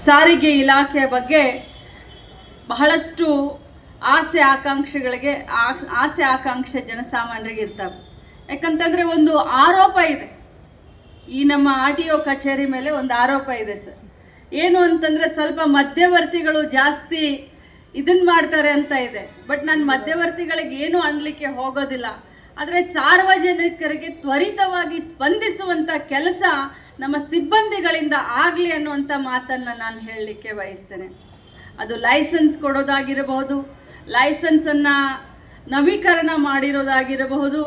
ಸಾರಿಗೆ ಇಲಾಖೆ ಬಗ್ಗೆ ಬಹಳಷ್ಟು ಆಸೆ ಆಕಾಂಕ್ಷೆ ಜನಸಾಮಾನ್ಯರಿಗೆ ಇರ್ತವೆ. ಯಾಕಂತಂದರೆ ಒಂದು ಆರೋಪ ಇದೆ, ಈ ನಮ್ಮ RTO ಕಚೇರಿ ಮೇಲೆ ಒಂದು ಆರೋಪ ಇದೆ ಸರ್. ಏನು ಅಂತಂದರೆ ಸ್ವಲ್ಪ ಮಧ್ಯವರ್ತಿಗಳು ಜಾಸ್ತಿ ಇದನ್ನು ಮಾಡ್ತಾರೆ ಅಂತ ಇದೆ. ಬಟ್ ನಾನು ಮಧ್ಯವರ್ತಿಗಳಿಗೆ ಏನು ಅನ್ನಲಿಕ್ಕೆ ಹೋಗೋದಿಲ್ಲ. ಆದರೆ ಸಾರ್ವಜನಿಕರಿಗೆ ತ್ವರಿತವಾಗಿ ಸ್ಪಂದಿಸುವಂಥ ಕೆಲಸ ನಮ್ಮ ಸಿಬ್ಬಂದಿಗಳಿಂದ ಆಗಲಿ ಅನ್ನುವಂಥ ಮಾತನ್ನು ನಾನು ಹೇಳಲಿಕ್ಕೆ ಬಯಸ್ತೇನೆ. ಅದು ಲೈಸೆನ್ಸ್ ಕೊಡೋದಾಗಿರಬಹುದು, ಲೈಸೆನ್ಸನ್ನು ನವೀಕರಣ ಮಾಡಿರೋದಾಗಿರಬಹುದು,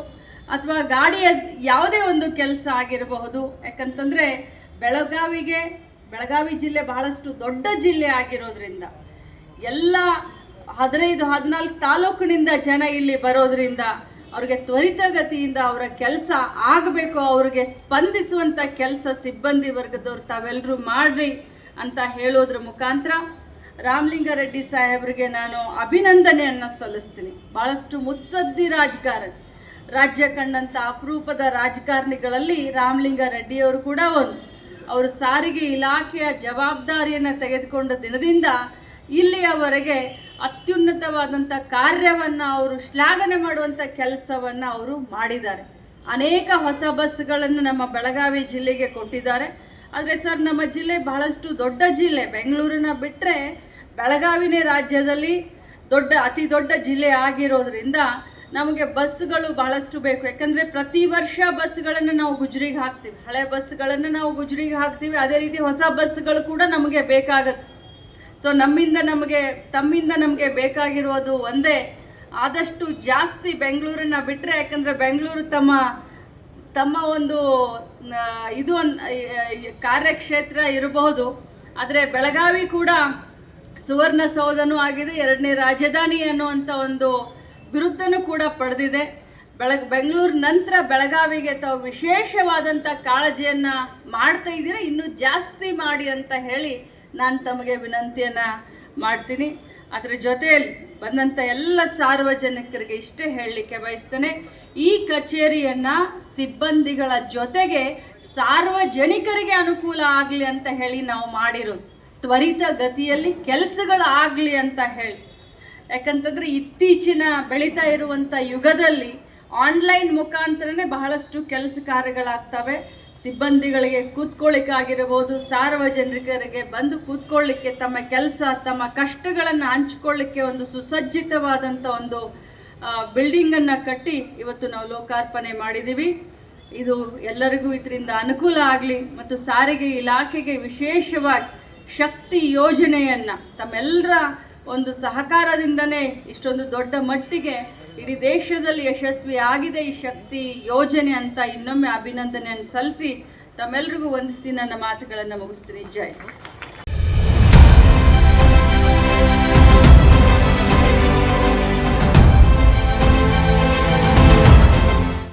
ಅಥವಾ ಗಾಡಿಯ ಯಾವುದೇ ಒಂದು ಕೆಲಸ ಆಗಿರಬಹುದು. ಯಾಕಂತಂದರೆ ಬೆಳಗಾವಿ ಜಿಲ್ಲೆ ಬಹಳಷ್ಟು ದೊಡ್ಡ ಜಿಲ್ಲೆ ಆಗಿರೋದ್ರಿಂದ ಎಲ್ಲ 15-14 ತಾಲೂಕಿನಿಂದ ಜನ ಇಲ್ಲಿ ಬರೋದ್ರಿಂದ ಅವ್ರಿಗೆ ತ್ವರಿತಗತಿಯಿಂದ ಅವರ ಕೆಲಸ ಆಗಬೇಕು, ಅವ್ರಿಗೆ ಸ್ಪಂದಿಸುವಂಥ ಕೆಲಸ ಸಿಬ್ಬಂದಿ ವರ್ಗದವ್ರು ತಾವೆಲ್ಲರೂ ಮಾಡ್ರಿ ಅಂತ ಹೇಳೋದ್ರ ಮುಖಾಂತರ ರಾಮಲಿಂಗಾರೆಡ್ಡಿ ಸಾಹೇಬರಿಗೆ ನಾನು ಅಭಿನಂದನೆಯನ್ನು ಸಲ್ಲಿಸ್ತೀನಿ. ಭಾಳಷ್ಟು ಮುತ್ಸದ್ದಿ ರಾಜಕಾರಣಿ, ರಾಜ್ಯ ಕಂಡಂಥ ಅಪರೂಪದ ರಾಜಕಾರಣಿಗಳಲ್ಲಿ ರಾಮಲಿಂಗಾರೆಡ್ಡಿಯವರು ಕೂಡ ಒಂದು. ಅವರು ಸಾರಿಗೆ ಇಲಾಖೆಯ ಜವಾಬ್ದಾರಿಯನ್ನು ತೆಗೆದುಕೊಂಡ ದಿನದಿಂದ ಇಲ್ಲಿಯವರೆಗೆ ಅತ್ಯುನ್ನತವಾದಂಥ ಕಾರ್ಯವನ್ನು ಅವರು ಶ್ಲಾಘನೆ ಮಾಡುವಂಥ ಕೆಲಸವನ್ನು ಅವರು ಮಾಡಿದ್ದಾರೆ. ಅನೇಕ ಹೊಸ ಬಸ್ಗಳನ್ನು ನಮ್ಮ ಬೆಳಗಾವಿ ಜಿಲ್ಲೆಗೆ ಕೊಟ್ಟಿದ್ದಾರೆ. ಆದರೆ ಸರ್, ನಮ್ಮ ಜಿಲ್ಲೆ ಬಹಳಷ್ಟು ದೊಡ್ಡ ಜಿಲ್ಲೆ. ಬೆಂಗಳೂರನ್ನ ಬಿಟ್ಟರೆ ಬೆಳಗಾವಿನೇ ರಾಜ್ಯದಲ್ಲಿ ಅತಿ ದೊಡ್ಡ ಜಿಲ್ಲೆ ಆಗಿರೋದ್ರಿಂದ ನಮಗೆ ಬಸ್ಸುಗಳು ಬಹಳಷ್ಟು ಬೇಕು. ಯಾಕಂದರೆ ಪ್ರತಿ ವರ್ಷ ಬಸ್ಸುಗಳನ್ನು ನಾವು ಗುಜರಿಗೆ ಹಾಕ್ತೀವಿ, ಹಳೆ ಬಸ್ಸುಗಳನ್ನು ನಾವು ಗುಜರಿಗೆ ಹಾಕ್ತೀವಿ. ಅದೇ ರೀತಿ ಹೊಸ ಬಸ್ಸುಗಳು ಕೂಡ ನಮಗೆ ಬೇಕಾಗುತ್ತೆ. ಸೊ ತಮ್ಮಿಂದ ನಮಗೆ ಬೇಕಾಗಿರೋದು ಒಂದೇ, ಆದಷ್ಟು ಜಾಸ್ತಿ ಬೆಂಗಳೂರನ್ನ ಬಿಟ್ಟರೆ, ಯಾಕಂದರೆ ಬೆಂಗಳೂರು ತಮ್ಮ ಒಂದು ಕಾರ್ಯಕ್ಷೇತ್ರ ಇರಬಹುದು. ಆದರೆ ಬೆಳಗಾವಿ ಕೂಡ ಸುವರ್ಣಸೌಧನೂ ಆಗಿದೆ, 2ನೇ ರಾಜಧಾನಿ ಅನ್ನುವಂಥ ಒಂದು ಬಿರುದನ್ನು ಕೂಡ ಪಡೆದಿದೆ. ಬೆಂಗಳೂರು ನಂತರ ಬೆಳಗಾವಿಗೆ ತಾವು ವಿಶೇಷವಾದಂಥ ಕಾಳಜಿಯನ್ನು ಮಾಡ್ತಾ ಇದ್ದೀರಾ, ಇನ್ನೂ ಜಾಸ್ತಿ ಮಾಡಿ ಅಂತ ಹೇಳಿ ನಾನು ತಮಗೆ ವಿನಂತಿಯನ್ನು ಮಾಡ್ತೀನಿ. ಅದರ ಜೊತೆಯಲ್ಲಿ ಬಂದಂಥ ಎಲ್ಲ ಸಾರ್ವಜನಿಕರಿಗೆ ಇಷ್ಟೇ ಹೇಳಲಿಕ್ಕೆ ಬಯಸ್ತೇನೆ, ಈ ಕಚೇರಿಯನ್ನು ಸಿಬ್ಬಂದಿಗಳ ಜೊತೆಗೆ ಸಾರ್ವಜನಿಕರಿಗೆ ಅನುಕೂಲ ಆಗಲಿ ಅಂತ ಹೇಳಿ ನಾವು ಮಾಡಿರೋದು, ತ್ವರಿತ ಗತಿಯಲ್ಲಿ ಕೆಲಸಗಳು ಆಗಲಿ ಅಂತ ಹೇಳಿ. ಯಾಕಂತಂದರೆ ಇತ್ತೀಚಿನ ಬೆಳೀತಾ ಇರುವಂಥ ಯುಗದಲ್ಲಿ ಆನ್ಲೈನ್ ಮುಖಾಂತರನೇ ಬಹಳಷ್ಟು ಕೆಲಸ ಕಾರ್ಯಗಳಾಗ್ತವೆ. ಸಿಬ್ಬಂದಿಗಳಿಗೆ ಕೂತ್ಕೊಳ್ಳಿಕ್ಕಾಗಿರ್ಬೋದು, ಸಾರ್ವಜನಿಕರಿಗೆ ಬಂದು ಕೂತ್ಕೊಳ್ಳಿಕ್ಕೆ, ತಮ್ಮ ಕೆಲಸ ತಮ್ಮ ಕಷ್ಟಗಳನ್ನು ಹಂಚ್ಕೊಳ್ಳಿಕ್ಕೆ ಒಂದು ಸುಸಜ್ಜಿತವಾದಂಥ ಒಂದು ಬಿಲ್ಡಿಂಗನ್ನು ಕಟ್ಟಿ ಇವತ್ತು ನಾವು ಲೋಕಾರ್ಪಣೆ ಮಾಡಿದ್ದೀವಿ. ಇದು ಎಲ್ಲರಿಗೂ ಇದರಿಂದ ಅನುಕೂಲ ಆಗಲಿ ಮತ್ತು ಸಾರಿಗೆ ಇಲಾಖೆಗೆ ವಿಶೇಷವಾಗಿ ಶಕ್ತಿ ಯೋಜನೆಯನ್ನು ತಮ್ಮೆಲ್ಲರ ಒಂದು ಸಹಕಾರದಿಂದನೇ ಇಷ್ಟೊಂದು ದೊಡ್ಡ ಮಟ್ಟಿಗೆ ಇಡೀ ದೇಶದಲ್ಲಿ ಯಶಸ್ವಿ ಆಗಿದೆ ಈ ಶಕ್ತಿ ಯೋಜನೆ ಅಂತ ಇನ್ನೊಮ್ಮೆ ಅಭಿನಂದನೆಯನ್ನು ಸಲ್ಲಿಸಿ ತಮ್ಮೆಲ್ಲರಿಗೂ ವಂದಿಸಿ ನನ್ನ ಮಾತುಗಳನ್ನು ಮುಗಿಸ್ತೀನಿ. ಜೈ.